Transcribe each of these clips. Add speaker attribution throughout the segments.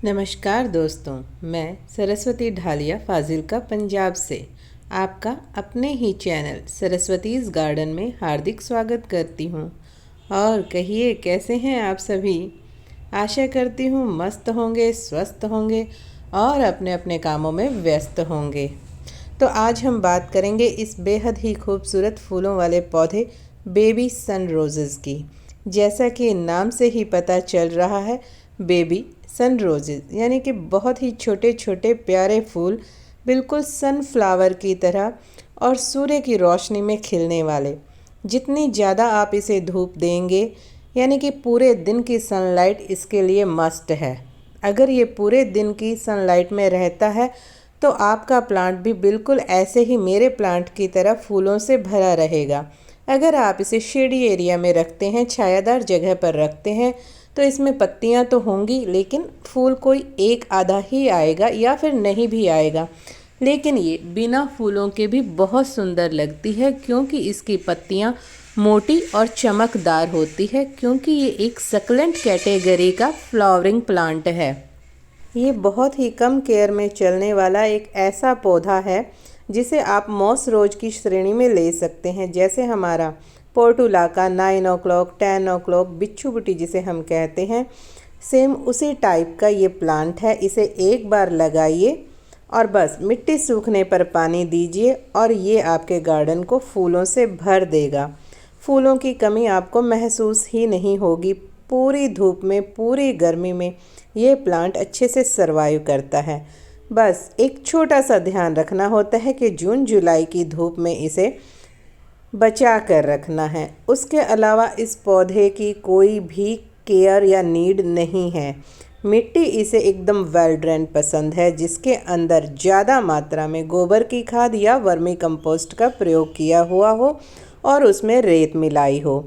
Speaker 1: नमस्कार दोस्तों, मैं सरस्वती ढालिया फाजिल्का पंजाब से आपका अपने ही चैनल सरस्वतीज़ गार्डन में हार्दिक स्वागत करती हूँ। और कहिए, कैसे हैं आप सभी? आशा करती हूँ मस्त होंगे, स्वस्थ होंगे और अपने अपने कामों में व्यस्त होंगे। तो आज हम बात करेंगे इस बेहद ही खूबसूरत फूलों वाले पौधे बेबी सन रोजेज़ की। जैसा कि नाम से ही पता चल रहा है, बेबी सन रोजेज़ यानी कि बहुत ही छोटे छोटे प्यारे फूल, बिल्कुल सनफ्लावर की तरह और सूर्य की रोशनी में खिलने वाले। जितनी ज़्यादा आप इसे धूप देंगे, यानी कि पूरे दिन की सनलाइट इसके लिए मस्ट है। अगर ये पूरे दिन की सनलाइट में रहता है तो आपका प्लांट भी बिल्कुल ऐसे ही मेरे प्लांट की तरह फूलों से भरा रहेगा। अगर आप इसे शेडी एरिया में रखते हैं, छायादार जगह पर रखते हैं, तो इसमें पत्तियां तो होंगी लेकिन फूल कोई एक आधा ही आएगा या फिर नहीं भी आएगा। लेकिन ये बिना फूलों के भी बहुत सुंदर लगती है, क्योंकि इसकी पत्तियां मोटी और चमकदार होती है, क्योंकि ये एक सक्लेंट कैटेगरी का फ्लावरिंग प्लांट है। ये बहुत ही कम केयर में चलने वाला एक ऐसा पौधा है जिसे आप मॉस रोज की श्रेणी में ले सकते हैं। जैसे हमारा पोर्टुलाका 9 o'clock 10 o'clock बिच्छू बुटी जिसे हम कहते हैं, सेम उसी टाइप का ये प्लांट है। इसे एक बार लगाइए और बस मिट्टी सूखने पर पानी दीजिए और ये आपके गार्डन को फूलों से भर देगा। फूलों की कमी आपको महसूस ही नहीं होगी। पूरी धूप में, पूरी गर्मी में ये प्लांट अच्छे से सर्वाइव करता है। बस एक छोटा सा ध्यान रखना होता है कि जून जुलाई की धूप में इसे बचा कर रखना है। उसके अलावा इस पौधे की कोई भी केयर या नीड नहीं है। मिट्टी इसे एकदम वेल ड्रेन पसंद है, जिसके अंदर ज़्यादा मात्रा में गोबर की खाद या वर्मी कंपोस्ट का प्रयोग किया हुआ हो और उसमें रेत मिलाई हो।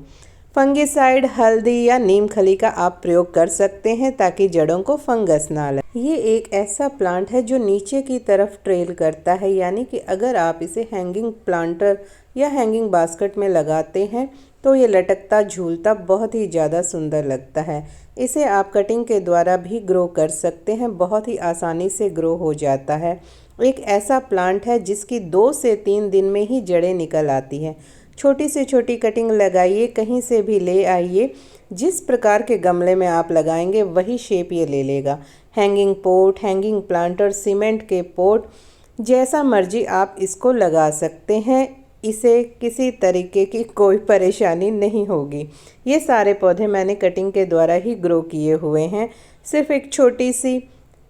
Speaker 1: फंगिसाइड, हल्दी या नीम खली का आप प्रयोग कर सकते हैं ताकि जड़ों को फंगस ना लगे। ये एक ऐसा प्लांट है जो नीचे की तरफ ट्रेल करता है, यानी कि अगर आप इसे हैंगिंग प्लांटर या हैंगिंग बास्केट में लगाते हैं तो ये लटकता झूलता बहुत ही ज़्यादा सुंदर लगता है। इसे आप कटिंग के द्वारा भी ग्रो कर सकते हैं, बहुत ही आसानी से ग्रो हो जाता है। एक ऐसा प्लांट है जिसकी 2 से 3 दिन में ही जड़ें निकल आती हैं। छोटी से छोटी कटिंग लगाइए, कहीं से भी ले आइए, जिस प्रकार के गमले में आप लगाएंगे वही शेप ये ले लेगा। Hanging pot, hanging planter, cement के पॉट, जैसा मर्जी आप इसको लगा सकते हैं। इसे किसी तरीके की कोई परेशानी नहीं होगी। ये सारे पौधे मैंने कटिंग के द्वारा ही ग्रो किए हुए हैं। सिर्फ एक छोटी सी,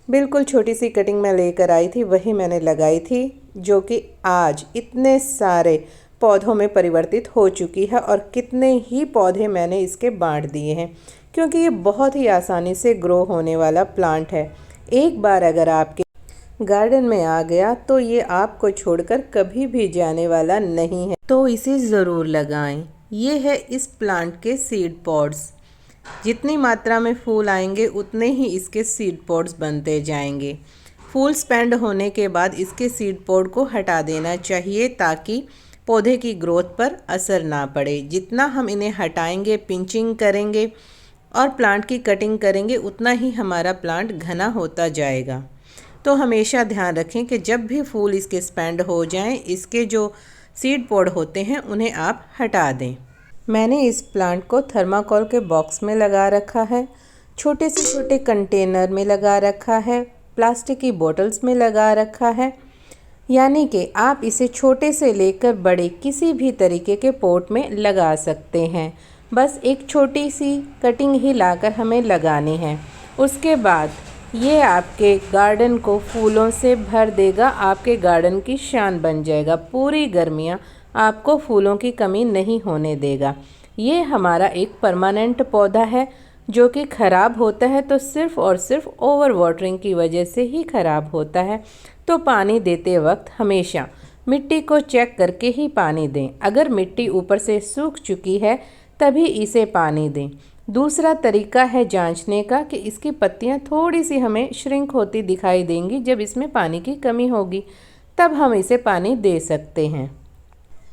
Speaker 1: बिल्कुल छोटी सी कटिंग मैं लेकर आई थी, वही मैंने लगाई थी, जो कि आज इतने सारे पौधों में परिवर्तित हो चुकी है और कितने ही पौधे मैंने इसके बांट दिए हैं, क्योंकि ये बहुत ही आसानी से ग्रो होने वाला प्लांट है। एक बार अगर आपके गार्डन में आ गया तो ये आपको छोड़कर कभी भी जाने वाला नहीं है, तो इसे ज़रूर लगाएं। ये है इस प्लांट के सीड पॉड्स। जितनी मात्रा में फूल आएंगे उतने ही इसके सीड पॉड्स बनते जाएंगे। फूल स्पेंड होने के बाद इसके सीड पॉड को हटा देना चाहिए ताकि पौधे की ग्रोथ पर असर ना पड़े। जितना हम इन्हें हटाएंगे, पिंचिंग करेंगे और प्लांट की कटिंग करेंगे, उतना ही हमारा प्लांट घना होता जाएगा। तो हमेशा ध्यान रखें कि जब भी फूल इसके स्पेंड हो जाएं, इसके जो सीड पॉड होते हैं उन्हें आप हटा दें। मैंने इस प्लांट को थर्माकोल के बॉक्स में लगा रखा है, छोटे से छोटे कंटेनर में लगा रखा है, प्लास्टिक की बोतल्स में लगा रखा है, यानी कि आप इसे छोटे से लेकर बड़े किसी भी तरीके के पॉट में लगा सकते हैं। बस एक छोटी सी कटिंग ही लाकर हमें लगानी है। उसके बाद ये आपके गार्डन को फूलों से भर देगा, आपके गार्डन की शान बन जाएगा। पूरी गर्मियाँ आपको फूलों की कमी नहीं होने देगा। ये हमारा एक परमानेंट पौधा है जो कि ख़राब होता है तो सिर्फ़ और सिर्फ ओवर वाटरिंग की वजह से ही ख़राब होता है। तो पानी देते वक्त हमेशा मिट्टी को चेक करके ही पानी दें। अगर मिट्टी ऊपर से सूख चुकी है तभी इसे पानी दें। दूसरा तरीका है जांचने का कि इसकी पत्तियां थोड़ी सी हमें श्रिंक होती दिखाई देंगी। जब इसमें पानी की कमी होगी तब हम इसे पानी दे सकते हैं।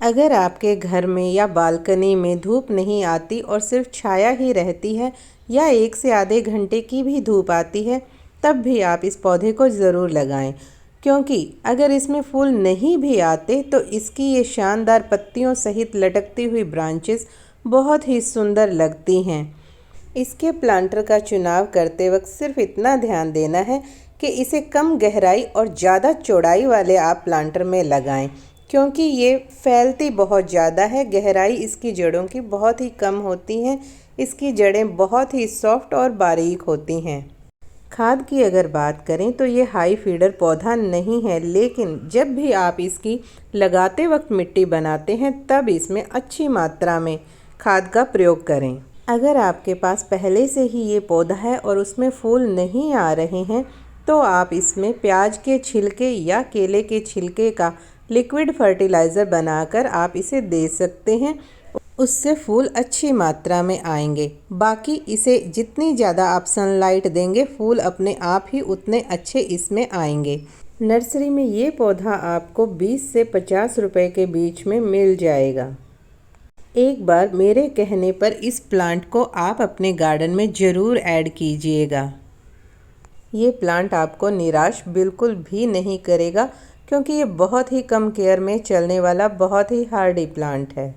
Speaker 1: अगर आपके घर में या बालकनी में धूप नहीं आती और सिर्फ छाया ही रहती है या 1 से आधे घंटे की भी धूप आती है तब भी आप इस पौधे को ज़रूर लगाएं, क्योंकि अगर इसमें फूल नहीं भी आते तो इसकी ये शानदार पत्तियों सहित लटकती हुई ब्रांचेस बहुत ही सुंदर लगती हैं। इसके प्लांटर का चुनाव करते वक्त सिर्फ इतना ध्यान देना है कि इसे कम गहराई और ज़्यादा चौड़ाई वाले आप प्लांटर में लगाएं, क्योंकि ये फैलती बहुत ज़्यादा है। गहराई इसकी जड़ों की बहुत ही कम होती हैं। इसकी जड़ें बहुत ही सॉफ्ट और बारीक होती हैं। खाद की अगर बात करें तो ये हाई फीडर पौधा नहीं है, लेकिन जब भी आप इसकी लगाते वक्त मिट्टी बनाते हैं तब इसमें अच्छी मात्रा में खाद का प्रयोग करें। अगर आपके पास पहले से ही ये पौधा है और उसमें फूल नहीं आ रहे हैं तो आप इसमें प्याज के छिलके या केले के छिलके का लिक्विड फर्टिलाइज़र बनाकर आप इसे दे सकते हैं। उससे फूल अच्छी मात्रा में आएंगे। बाकी इसे जितनी ज़्यादा आप सनलाइट देंगे फूल अपने आप ही उतने अच्छे इसमें आएंगे। नर्सरी में ये पौधा आपको 20 से 50 रुपए के बीच में मिल जाएगा। एक बार मेरे कहने पर इस प्लांट को आप अपने गार्डन में ज़रूर ऐड कीजिएगा। ये प्लांट आपको निराश बिल्कुल भी नहीं करेगा, क्योंकि ये बहुत ही कम केयर में चलने वाला बहुत ही हार्डी प्लांट है।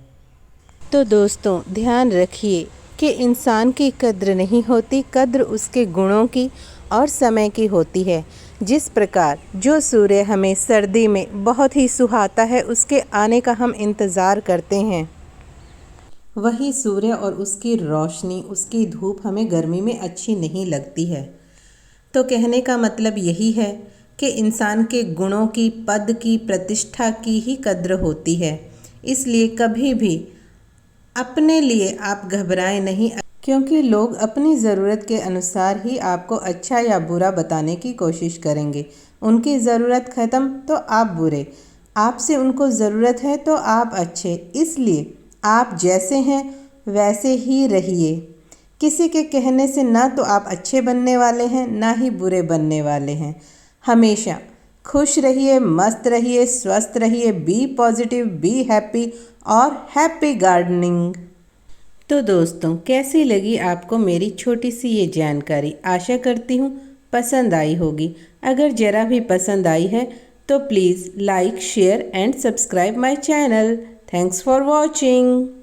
Speaker 1: तो दोस्तों, ध्यान रखिए कि इंसान की कद्र नहीं होती, कद्र उसके गुणों की और समय की होती है। जिस प्रकार जो सूर्य हमें सर्दी में बहुत ही सुहाता है, उसके आने का हम इंतज़ार करते हैं, वही सूर्य और उसकी रोशनी, उसकी धूप हमें गर्मी में अच्छी नहीं लगती है। तो कहने का मतलब यही है कि इंसान के गुणों की, पद की, प्रतिष्ठा की ही कद्र होती है। इसलिए कभी भी अपने लिए आप घबराएं नहीं, क्योंकि लोग अपनी ज़रूरत के अनुसार ही आपको अच्छा या बुरा बताने की कोशिश करेंगे। उनकी ज़रूरत ख़त्म तो आप बुरे, आपसे उनको ज़रूरत है तो आप अच्छे। इसलिए आप जैसे हैं वैसे ही रहिए। किसी के कहने से ना तो आप अच्छे बनने वाले हैं, ना ही बुरे बनने वाले हैं। हमेशा खुश रहिए, मस्त रहिए, स्वस्थ रहिए, बी पॉजिटिव, बी हैप्पी और हैप्पी गार्डनिंग। तो दोस्तों, कैसी लगी आपको मेरी छोटी सी ये जानकारी? आशा करती हूँ पसंद आई होगी। अगर ज़रा भी पसंद आई है तो please like, share and subscribe my channel. Thanks for watching.